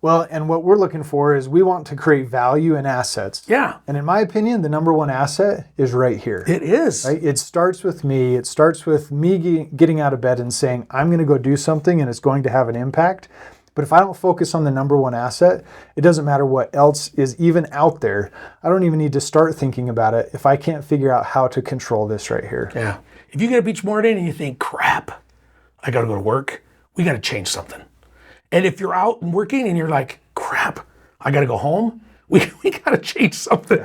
Well, and what we're looking for is we want to create value and assets. Yeah. And in my opinion, the number one asset is right here. It is. Right? It starts with me. It starts with me getting out of bed and saying, I'm going to go do something and it's going to have an impact. But if I don't focus on the number one asset, it doesn't matter what else is even out there. I don't even need to start thinking about it if I can't figure out how to control this right here. Yeah. If you get up each morning and you think, crap, I got to go to work, we got to change something. And if you're out and working and you're like, crap, I got to go home, we got to change something.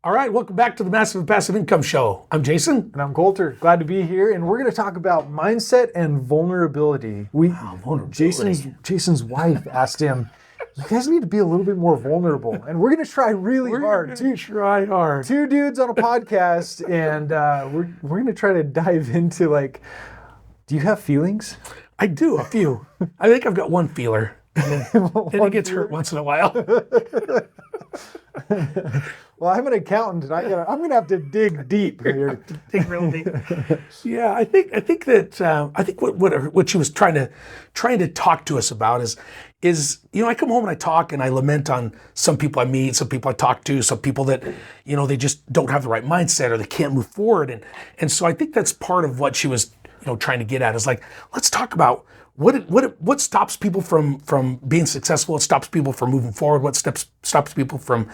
All right, welcome back to the Massive and Passive Income Show. I'm Jason. And I'm Colter. Glad to be here. And we're going to talk about mindset and vulnerability. Vulnerability. Jason's wife asked him, you guys need to be a little bit more vulnerable. And we're going to try really hard. Try hard. Two dudes on a podcast, and we're going to try to dive into, like, do you have feelings? I do, a few. I think I've got one feeler. And then it gets hurt once in a while. Well, I'm an accountant, and I'm going to have to dig deep here. Dig real deep. Yeah, I think what she was trying to talk to us about is I come home and I talk and I lament on some people I meet, some people I talk to, some people that they just don't have the right mindset or they can't move forward, and so I think that's part of what she was trying to get at is like, let's talk about what stops people from being successful, what stops people from moving forward, what stops people from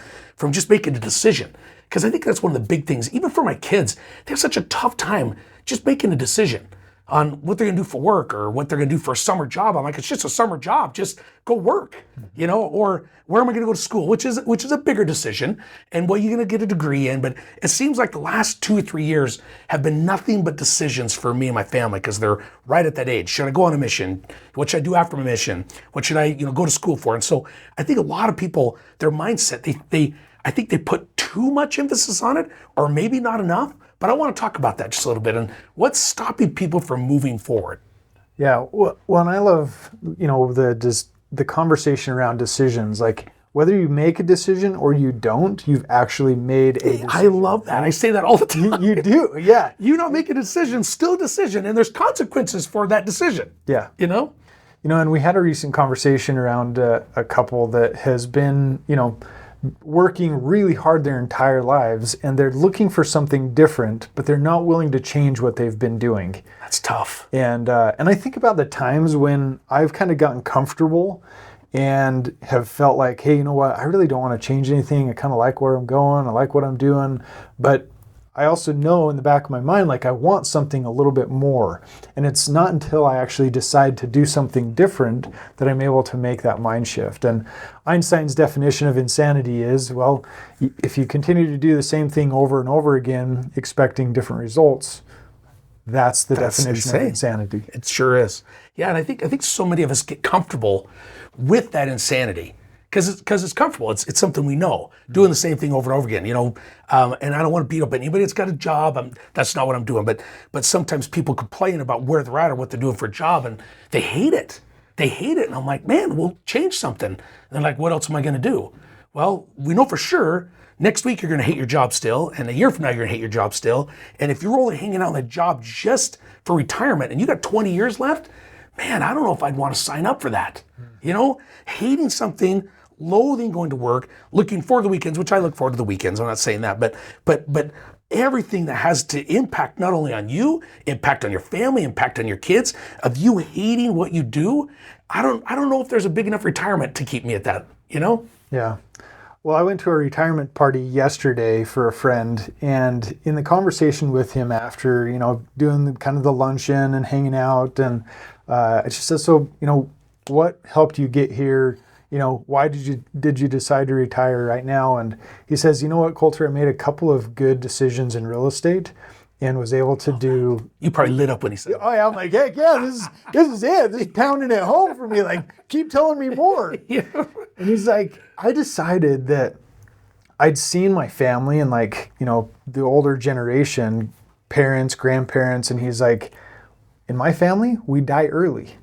just making a decision. Because I think that's one of the big things, even for my kids, they have such a tough time just making a decision on what they're gonna do for work or what they're gonna do for a summer job. I'm like, it's just a summer job, just go work, or where am I gonna go to school, which is a bigger decision, and what you're gonna get a degree in. But it seems like the last 2 or 3 years have been nothing but decisions for me and my family, because they're right at that age. Should I go on a mission? What should I do after my mission? What should I go to school for? And so I think a lot of people, their mindset, I think they put too much emphasis on it, or maybe not enough. But I want to talk about that just a little bit and what's stopping people from moving forward. Yeah, well, and I love, the conversation around decisions. Like, whether you make a decision or you don't, you've actually made a decision. I love that. I say that all the time. You do, yeah. You don't make a decision, still a decision, and there's consequences for that decision. Yeah. And we had a recent conversation around a couple that has been, working really hard their entire lives, and they're looking for something different, but they're not willing to change what they've been doing. That's tough. And I think about the times when I've kind of gotten comfortable and have felt like, hey, you know what? I really don't want to change anything. I kind of like where I'm going. I like what I'm doing. But I also know in the back of my mind, like, I want something a little bit more. And it's not until I actually decide to do something different that I'm able to make that mind shift. And Einstein's definition of insanity is, well, if you continue to do the same thing over and over again, expecting different results, that's the definition of insanity. It sure is. Yeah, and I think so many of us get comfortable with that insanity. Because it's comfortable. It's something we know. Doing the same thing over and over again, and I don't want to beat up anybody that's got a job. That's not what I'm doing. But sometimes people complain about where they're at or what they're doing for a job, and they hate it. And I'm like, man, we'll change something. And they're like, what else am I going to do? Well, we know for sure next week you're going to hate your job still, and a year from now you're going to hate your job still. And if you're only hanging out in that job just for retirement and you got 20 years left, man, I don't know if I'd want to sign up for that. Hating something, loathing going to work, looking forward to the weekends, which I look forward to the weekends. I'm not saying that, but everything that has to impact not only on you, impact on your family, impact on your kids, of you hating what you do. I don't know if there's a big enough retirement to keep me at that, Yeah. Well, I went to a retirement party yesterday for a friend, and in the conversation with him after, doing kind of the luncheon and hanging out, and I just said, so, what helped you get here? Why did you decide to retire right now? And he says, you know what, Colter, I made a couple of good decisions in real estate and was able to do. You probably lit up when he said Oh yeah, I'm like, heck yeah, this is it. This is pounding it home for me. Like, keep telling me more. Yeah. And he's like, I decided that I'd seen my family and the older generation, parents, grandparents, and he's like, in my family, we die early.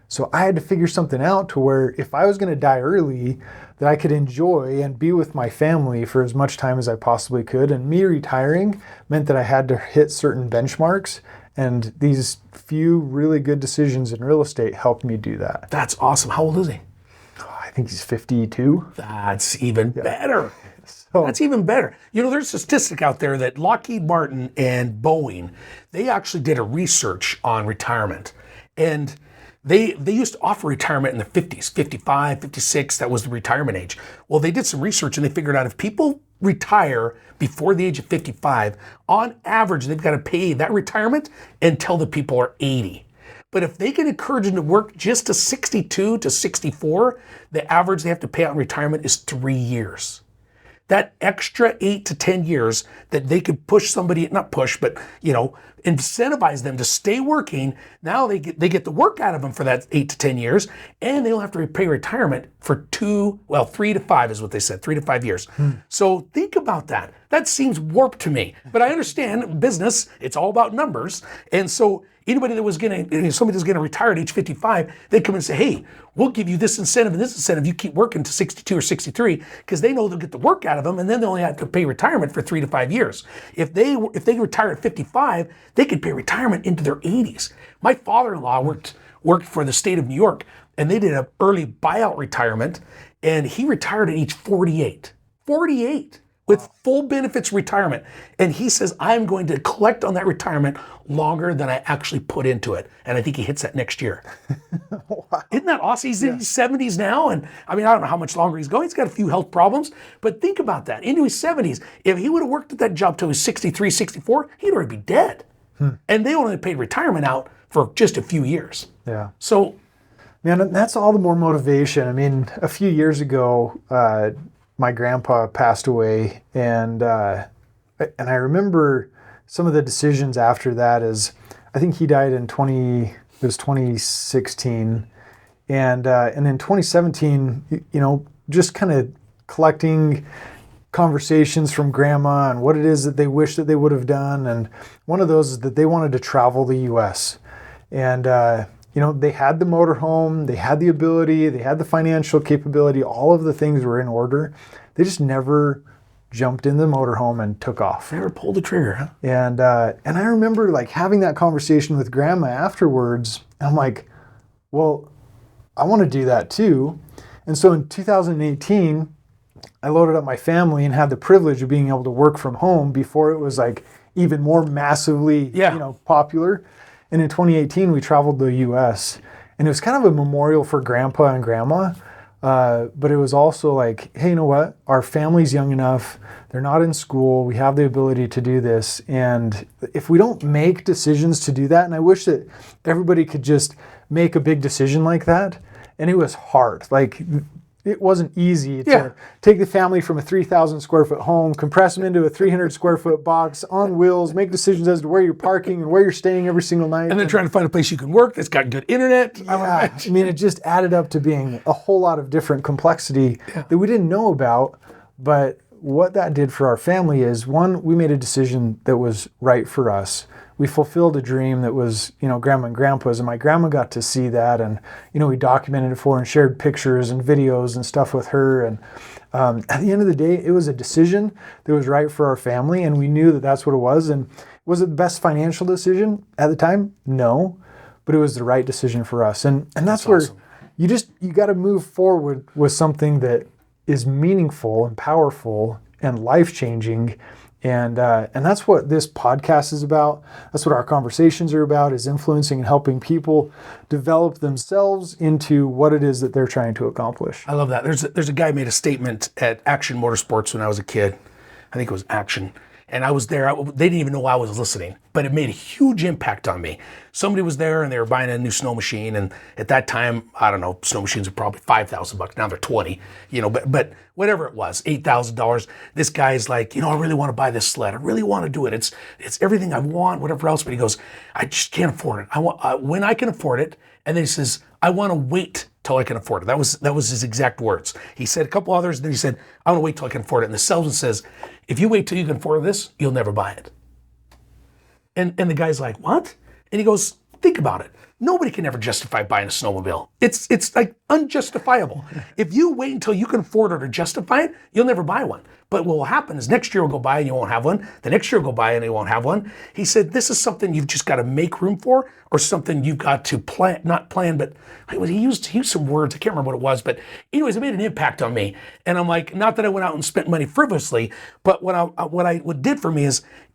So I had to figure something out to where if I was going to die early, that I could enjoy and be with my family for as much time as I possibly could. And me retiring meant that I had to hit certain benchmarks. And these few really good decisions in real estate helped me do that. That's awesome. How old is he? I think he's 52. That's even better. So, That's even better. You know, there's a statistic out there that Lockheed Martin and Boeing, they actually did a research on retirement. And they used to offer retirement in the 50s, 55, 56, that was the retirement age. Well, they did some research and they figured out if people retire before the age of 55, on average, they've got to pay that retirement until the people are 80. But if they can encourage them to work just to 62 to 64, the average they have to pay out in retirement is 3 years. That extra 8 to 10 years that they could push somebody, not push, but, you know, incentivize them to stay working. Now they get the work out of them for that 8 to 10 years, and they don't have to pay retirement for 3 to 5 is what they said, 3 to 5 years. So think about that. That seems warped to me, but I understand business, it's all about numbers. And so anybody that was somebody that's going to retire at age 55, they come and say, hey, we'll give you this incentive and this incentive. You keep working to 62 or 63, because they know they'll get the work out of them, and then they only have to pay retirement for 3 to 5 years. If they retire at 55, they could pay retirement into their 80s. My father-in-law worked for the state of New York, and they did an early buyout retirement, and he retired at age 48. 48. With full benefits retirement. And he says, I'm going to collect on that retirement longer than I actually put into it. And I think he hits that next year. Wow. Isn't that awesome? He's in his 70s now. And I mean, I don't know how much longer he's going. He's got a few health problems. But think about that. Into his 70s, if he would have worked at that job till he was 63, 64, he'd already be dead. And they only paid retirement out for just a few years. Yeah. So, man, that's all the more motivation. I mean, a few years ago, my grandpa passed away, and I remember some of the decisions after that. Is I think he died in 2016, and in 2017, you know, just kind of collecting conversations from grandma and what it is that they wish that they would have done, and one of those is that they wanted to travel the U.S. and you know, they had the motorhome, they had the ability, they had the financial capability, all of the things were in order. They just never jumped in the motorhome and took off. never pulled the trigger, huh? And I remember like having that conversation with grandma afterwards. I'm like, well, I want to do that too. And so in 2018, I loaded up my family and had the privilege of being able to work from home before it was like even more massively, you know, popular. And in 2018, we traveled the U.S. and it was kind of a memorial for grandpa and grandma. But it was also like, hey, you know what? Our family's young enough. They're not in school. We have the ability to do this. And if we don't make decisions to do that, and I wish that everybody could just make a big decision like that. And it was hard. Like, it wasn't easy to take the family from a 3,000 square foot home, compress them into a 300 square foot box on wheels, make decisions as to where you're parking and where you're staying every single night. And then trying to find a place you can work that's got good internet. Yeah, I mean, it just added up to being a whole lot of different complexity that we didn't know about. But what that did for our family is, one, we made a decision that was right for us. We fulfilled a dream that was, you know, grandma and grandpa's, and my grandma got to see that, and, you know, we documented it for her and shared pictures and videos and stuff with her. And at the end of the day, it was a decision that was right for our family, and we knew that that's what it was. And was it the best financial decision at the time? No, but it was the right decision for us. And that's where awesome. you got to move forward with something that is meaningful and powerful and life-changing. And that's what this podcast is about. That's what our conversations are about, is influencing and helping people develop themselves into what it is that they're trying to accomplish. I love that. There's a guy who made a statement at Action Motorsports when I was a kid. I think it was Action. And I was there. They didn't even know I was listening, but it made a huge impact on me. Somebody was there and they were buying a new snow machine. And at that time, I don't know, snow machines are probably $5,000. Now they're 20, you know, but whatever it was, $8,000. This guy's like, you know, I really want to buy this sled. I really want to do it. It's everything I want, whatever else. But he goes, I just can't afford it. I want when I can afford it. And then he says, I want to wait till I can afford it. That was his exact words. He said a couple others, and then he said, I want to wait till I can afford it. And the salesman says, if you wait till you can afford this, you'll never buy it. And the guy's like, what? And he goes, think about it. Nobody can ever justify buying a snowmobile. It's like unjustifiable. If you wait until you can afford it or justify it, you'll never buy one. But what will happen is next year will go by and you won't have one. The next year will go by and you won't have one. He said, this is something you've just got to make room for, or something you've got to plan, not plan, but he used some words. I can't remember what it was, but anyways, it made an impact on me. And I'm like, not that I went out and spent money frivolously, but what did for me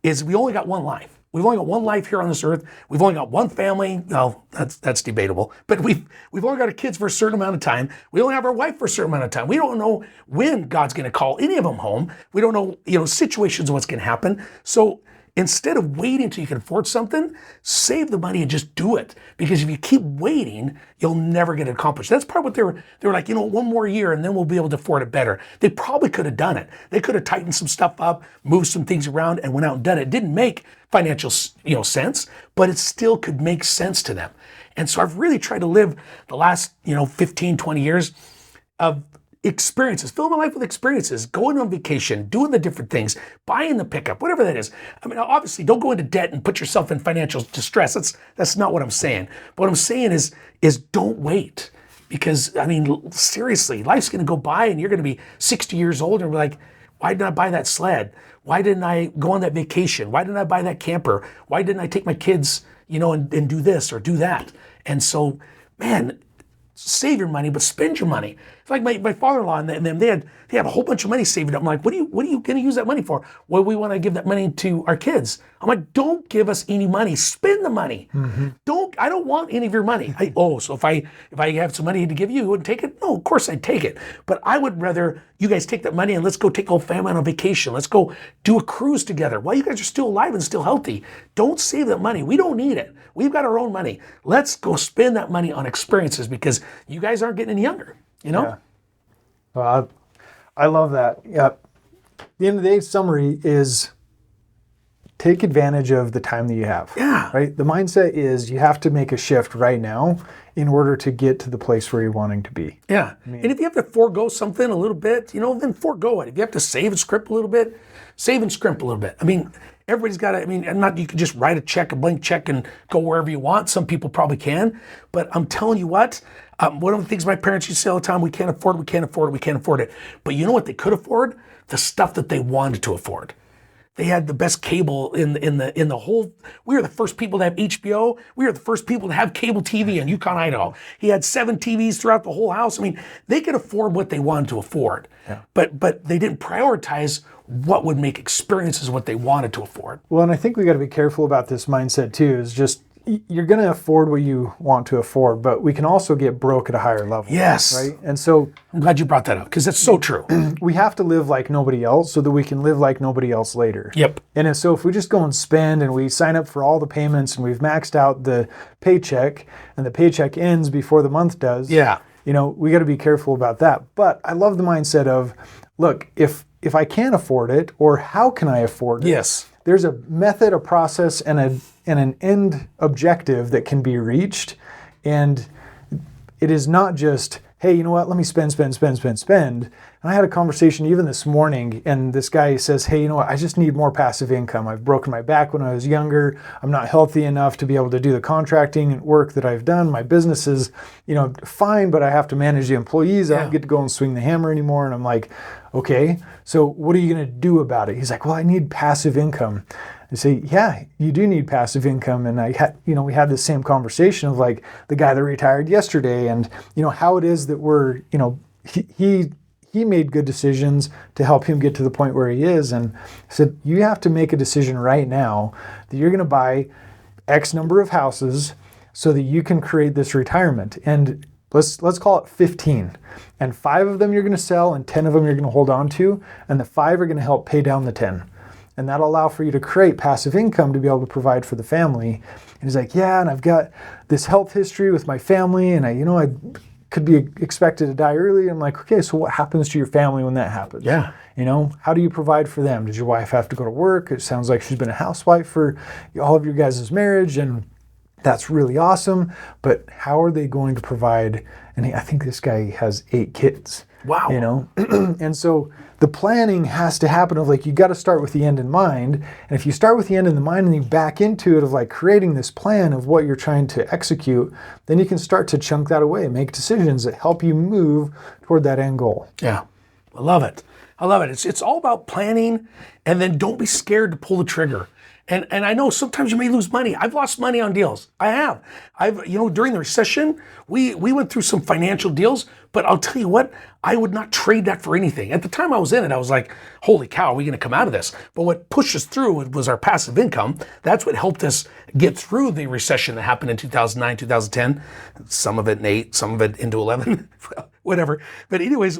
is we only got one life. We've only got one life here on this earth. We've only got one family. Well, that's debatable. But we've only got our kids for a certain amount of time. We only have our wife for a certain amount of time. We don't know when God's going to call any of them home. We don't know, situations of what's going to happen. So instead of waiting till you can afford something, save the money and just do it. Because if you keep waiting, you'll never get it accomplished. That's part of what they were like, one more year and then we'll be able to afford it better. They probably could have done it. They could have tightened some stuff up, moved some things around, and went out and done it. It didn't make financial, sense, but it still could make sense to them. And so I've really tried to live the last, 15, 20 years of experiences, fill my life with experiences, going on vacation, doing the different things, buying the pickup, whatever that is. I mean, obviously don't go into debt and put yourself in financial distress. That's not what I'm saying. But what I'm saying is don't wait. Because, seriously, life's going to go by and you're going to be 60 years old and be like, why didn't I buy that sled? Why didn't I go on that vacation? Why didn't I buy that camper? Why didn't I take my kids, and do this or do that? And so, man, save your money, but spend your money. It's like my father-in-law and them, they have a whole bunch of money saved up. I'm like, what are you going to use that money for? Well, we want to give that money to our kids. I'm like, don't give us any money. Spend the money. Mm-hmm. I don't want any of your money. So if I have some money to give you, you wouldn't take it? No, of course I'd take it. But I would rather you guys take that money and let's go take the whole family on a vacation. Let's go do a cruise together while you guys are still alive and still healthy. Don't save that money. We don't need it. We've got our own money. Let's go spend that money on experiences because you guys aren't getting any younger. Yeah. Well, I love that. Yeah. The end of the day summary is take advantage of the time that you have. Yeah. Right? The mindset is you have to make a shift right now in order to get to the place where you're wanting to be. Yeah. And if you have to forego something a little bit, then forego it. If you have to save and scrimp a little bit, save and scrimp a little bit. Everybody's got to, not you can just write a blank check and go wherever you want. Some people probably can. But I'm telling you what, one of the things my parents used to say all the time, we can't afford it. But you know what they could afford? The stuff that they wanted to afford. They had the best cable in the whole. We were the first people to have HBO. We were the first people to have cable TV in Yukon, Idaho. He had 7 TVs throughout the whole house. They could afford what they wanted to afford, yeah. But they didn't prioritize what would make experiences what they wanted to afford. Well, and I think we got to be careful about this mindset too. Is just you're going to afford what you want to afford, but we can also get broke at a higher level. Yes. Right? And so I'm glad you brought that up because that's so true. We have to live like nobody else so that we can live like nobody else later. Yep. And so if we just go and spend and we sign up for all the payments and we've maxed out the paycheck and the paycheck ends before the month does, yeah. We got to be careful about that. But I love the mindset of, look, if I can't afford it, or how can I afford it? Yes. There's a method, a process, and an end objective that can be reached. And it is not just, hey, you know what, let me spend. And I had a conversation even this morning, and this guy says, hey, you know what, I just need more passive income. I've broken my back when I was younger. I'm not healthy enough to be able to do the contracting and work that I've done. My business is, fine, but I have to manage the employees. I don't get to go and swing the hammer anymore. And I'm like, okay, so what are you going to do about it? He's like, well, I need passive income. I say, yeah, you do need passive income. And we had the same conversation of like the guy that retired yesterday and, how it is that we're, he made good decisions to help him get to the point where he is. And I said, you have to make a decision right now that you're going to buy X number of houses so that you can create this retirement. And let's call it 15. And 5 of them you're going to sell and 10 of them you're going to hold on to. And the 5 are going to help pay down the 10. And that'll allow for you to create passive income to be able to provide for the family. And he's like, yeah, and I've got this health history with my family, and I could be expected to die early. I'm like, okay, so what happens to your family when that happens? Yeah. How do you provide for them? Does your wife have to go to work? It sounds like she's been a housewife for all of your guys' marriage, and that's really awesome. But how are they going to provide? And I think this guy has 8 kids. Wow. You know, and so the planning has to happen of like, you got to start with the end in mind. And if you start with the end in the mind and you back into it of like creating this plan of what you're trying to execute, then you can start to chunk that away, make decisions that help you move toward that end goal. Yeah. I love it. I love it. It's all about planning, and then don't be scared to pull the trigger. And I know sometimes you may lose money. I've lost money on deals. I have. During the recession, we went through some financial deals, but I'll tell you what, I would not trade that for anything. At the time I was in it, I was like, holy cow, are we gonna come out of this? But what pushed us through was our passive income. That's what helped us get through the recession that happened in 2009, 2010. Some of it in 8, some of it into 11, whatever. But anyways,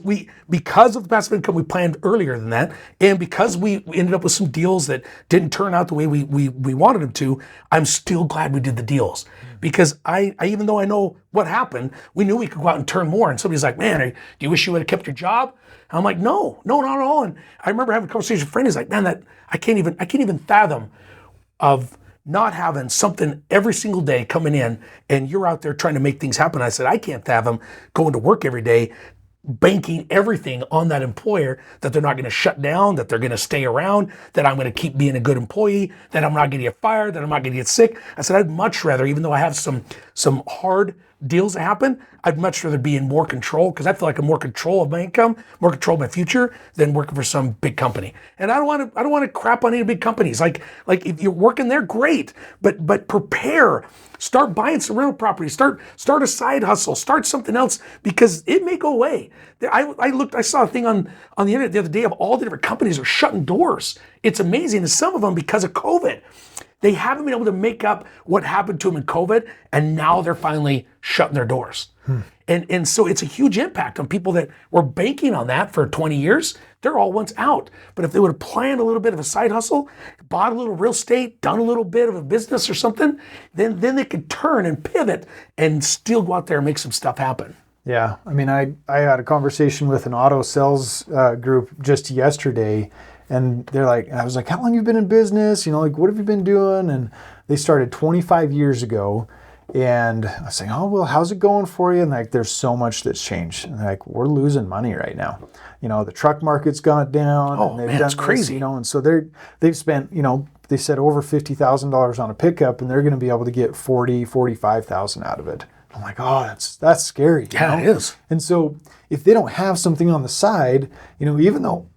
because of the passive income, we planned earlier than that. And because we ended up with some deals that didn't turn out the way we wanted them to, I'm still glad we did the deals. Because I even though I know what happened, we knew we could go out and turn more. And somebody's like, man, do you wish you would have kept your job? And I'm like, no, not at all. And I remember having a conversation with a friend. He's like, man, that I can't even fathom of not having something every single day coming in, and you're out there trying to make things happen. I said, I can't fathom going to work every day, banking everything on that employer, that they're not going to shut down, that they're going to stay around, that I'm going to keep being a good employee, that I'm not going to get fired, that I'm not going to get sick. I said, I'd much rather, even though I have some hard deals that happen, I'd much rather be in more control, because I feel like I'm more control of my income, more control of my future, than working for some big company. And I don't want to crap on any big companies. Like if you're working there, great, but prepare. Start buying some rental property. Start a side hustle. Start something else, because it may go away. I saw a thing on the internet the other day of all the different companies are shutting doors. It's amazing. And some of them, because of COVID, they haven't been able to make up what happened to them in COVID, and now they're finally shutting their doors. And so it's a huge impact on people that were banking on that for 20 years. They're all once out. But if they would have planned a little bit of a side hustle, bought a little real estate, done a little bit of a business or something, then they could turn and pivot and still go out there and make some stuff happen. Yeah, I mean, I had a conversation with an auto sales group just yesterday, and they're like, I was like, how long have you been in business? You know, like, what have you been doing? And they started 25 years ago. And I was saying, oh, well, how's it going for you? And like, there's so much that's changed. And like, we're losing money right now. You know, the truck market's gone down. Oh, and they've man, done it's crazy. you know, and so they've spent, you know, they said over $50,000 on a pickup, and they're going to be able to get $45,000 out of it. I'm like, oh, that's scary. Yeah, it is. And so if they don't have something on the side, you know, even though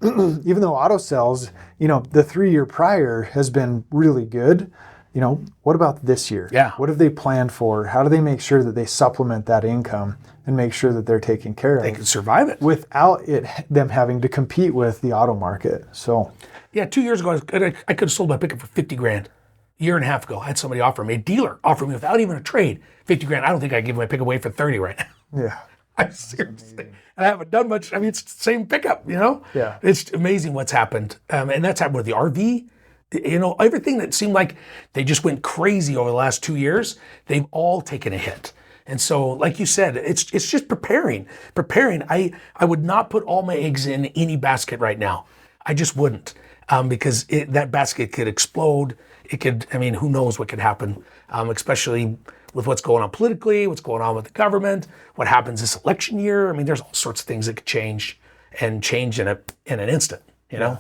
auto sales, you know, the 3 year prior has been really good, you know, what about this year? Yeah. What have they planned for? How do they make sure that they supplement that income and make sure that they're taken care of? They can survive it without them having to compete with the auto market. So, yeah, 2 years ago, I could have sold my pickup for 50 grand. A year and a half ago, I had somebody offer me, a dealer offer me without even a trade, 50 grand. I don't think I give my pickup away for 30 right now. yeah. I'm seriously. And I haven't done much. I mean, it's the same pickup, you know? Yeah. It's amazing what's happened. And that's happened with the RV. You know, everything that seemed like they just went crazy over the last 2 years, they've all taken a hit. And so, like you said, it's just preparing. I would not put all my eggs in any basket right now. I just wouldn't, because that basket could explode. It could, I mean, who knows what could happen, especially with what's going on politically, what's going on with the government, what happens this election year. I mean, there's all sorts of things that could change in an instant, you know?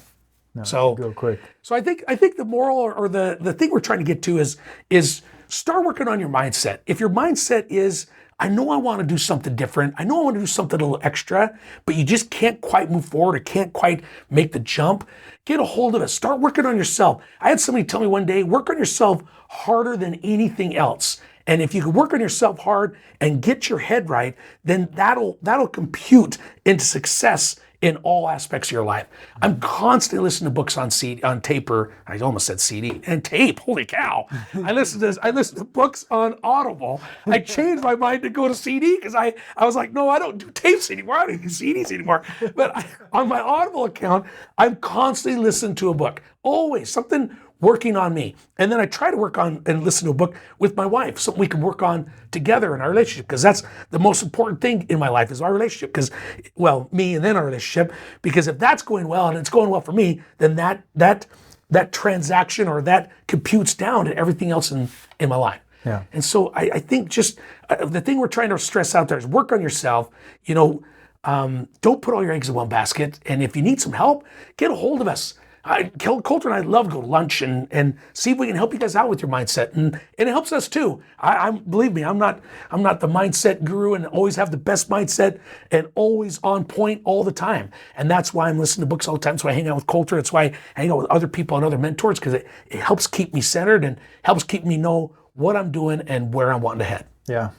No, So go quick. So I think the moral or the thing we're trying to get to is start working on your mindset. If your mindset is, I know I want to do something different, I know I want to do something a little extra, but you just can't quite move forward or can't quite make the jump, get a hold of it. Start working on yourself. I had somebody tell me one day, work on yourself harder than anything else. And if you can work on yourself hard and get your head right, then that'll compute into success in all aspects of your life. I'm constantly listening to books on tape, or I almost said CD, and tape. Holy cow! I listen to books on Audible. I changed my mind to go to CD because I was like, no, I don't do tapes anymore. I don't do CDs anymore. But on my Audible account, I'm constantly listening to a book. Always something working on me. And then I try to work on and listen to a book with my wife, something we can work on together in our relationship, because that's the most important thing in my life is our relationship, because, well, me and then our relationship, because if that's going well and it's going well for me, then that transaction or that computes down to everything else in my life. Yeah. And so I think just the thing we're trying to stress out there is work on yourself. You know, Don't put all your eggs in one basket. And if you need some help, get a hold of us. Colter and I love to go to lunch and see if we can help you guys out with your mindset, and it helps us too. Believe me, I'm not the mindset guru and always have the best mindset and always on point all the time. And that's why I'm listening to books all the time. That's why I hang out with Colter. That's why I hang out with other people and other mentors, because it helps keep me centered and helps keep me know what I'm doing and where I'm wanting to head. Yeah.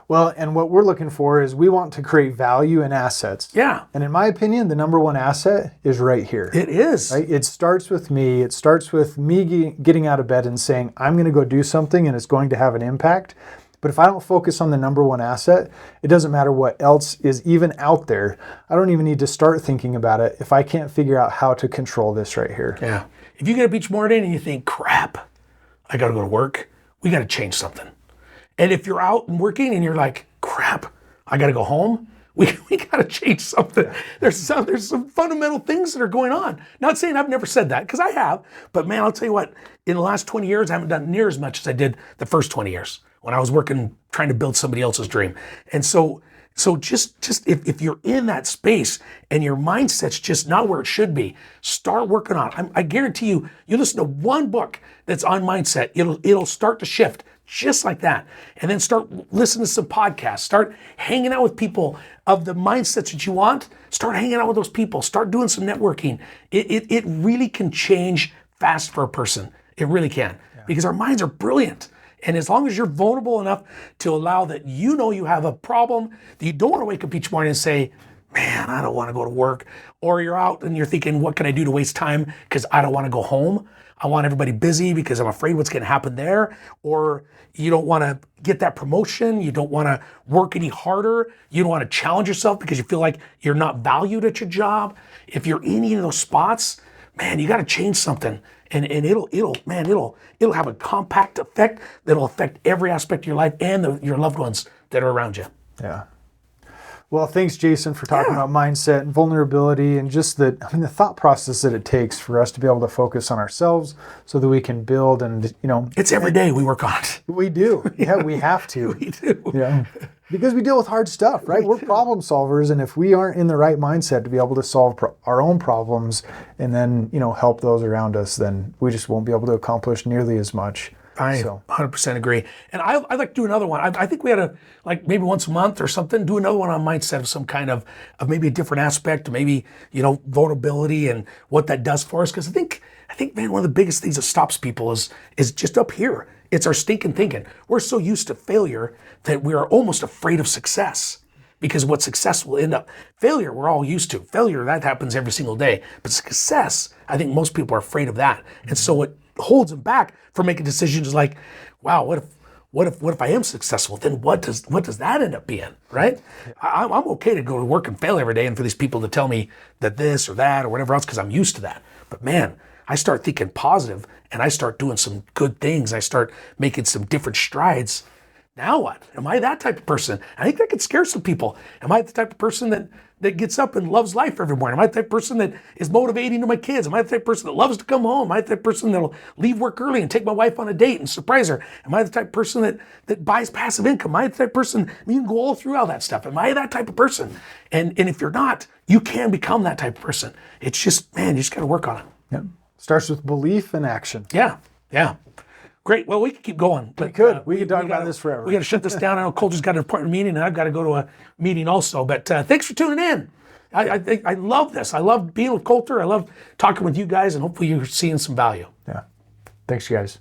Well, and what we're looking for is we want to create value and assets. Yeah. And in my opinion, the number one asset is right here. It is. Right? It starts with me. It starts with me getting out of bed and saying, I'm going to go do something and it's going to have an impact. But if I don't focus on the number one asset, it doesn't matter what else is even out there. I don't even need to start thinking about it if I can't figure out how to control this right here. Yeah. If you get up each morning and you think, crap, I got to go to work, we got to change something. And if you're out and working and you're like, crap, I got to go home, we got to change something. There's some fundamental things that are going on. Not saying I've never said that, because I have, but man, I'll tell you what, in the last 20 years, I haven't done near as much as I did the first 20 years when I was working, trying to build somebody else's dream. And so just if you're in that space and your mindset's just not where it should be, start working on it. I guarantee you listen to one book that's on mindset, it'll start to shift. Just like that. And then start listening to some podcasts. Start hanging out with people of the mindsets that you want. Start hanging out with those people. Start doing some networking. It really can change fast for a person. It really can. Yeah. Because our minds are brilliant. And as long as you're vulnerable enough to allow that you know you have a problem, that you don't want to wake up each morning and say, man, I don't want to go to work. Or you're out and you're thinking, what can I do to waste time because I don't want to go home? I want everybody busy because I'm afraid what's going to happen there. Or you don't want to get that promotion. You don't want to work any harder. You don't want to challenge yourself because you feel like you're not valued at your job. If you're in any of those spots, man, you got to change something. And it'll have a compact effect that'll affect every aspect of your life and your loved ones that are around you. Yeah. Well, thanks, Jason, for talking about mindset and vulnerability and just the thought process that it takes for us to be able to focus on ourselves so that we can build and, It's every day we work on it. We do. Yeah, we have to. We do. Yeah. Because we deal with hard stuff, right? We're problem solvers, and if we aren't in the right mindset to be able to solve our own problems and then, help those around us, then we just won't be able to accomplish nearly as much. I 100% agree. And I'd like to do another one. I think we had maybe once a month or something, do another one on mindset of some kind of maybe a different aspect, maybe, vulnerability and what that does for us. Because I think, man, one of the biggest things that stops people is just up here. It's our stinking thinking. We're so used to failure that we are almost afraid of success. Because what success will end up, failure we're all used to. Failure, that happens every single day. But success, I think most people are afraid of that. And so it holds them back from making decisions like, wow, what if I am successful? Then what does that end up being, right? I'm okay to go to work and fail every day and for these people to tell me that this or that or whatever else because I'm used to that. But man, I start thinking positive and I start doing some good things. I start making some different strides. Now what? Am I that type of person? I think that could scare some people. Am I the type of person that gets up and loves life every morning? Am I the type of person that is motivating to my kids? Am I the type of person that loves to come home? Am I the type of person that'll leave work early and take my wife on a date and surprise her? Am I the type of person that buys passive income? Am I the type of person, you can go all through all that stuff. Am I that type of person? And if you're not, you can become that type of person. It's just, man, you just got to work on it. Yeah. Starts with belief and action. Yeah. Great. Well, we could keep going. But, we could talk about this forever. We got to shut this down. I know Colter's got an important meeting, and I've got to go to a meeting also. But thanks for tuning in. I love this. I love being with Colter. I love talking with you guys, and hopefully you're seeing some value. Yeah. Thanks, you guys.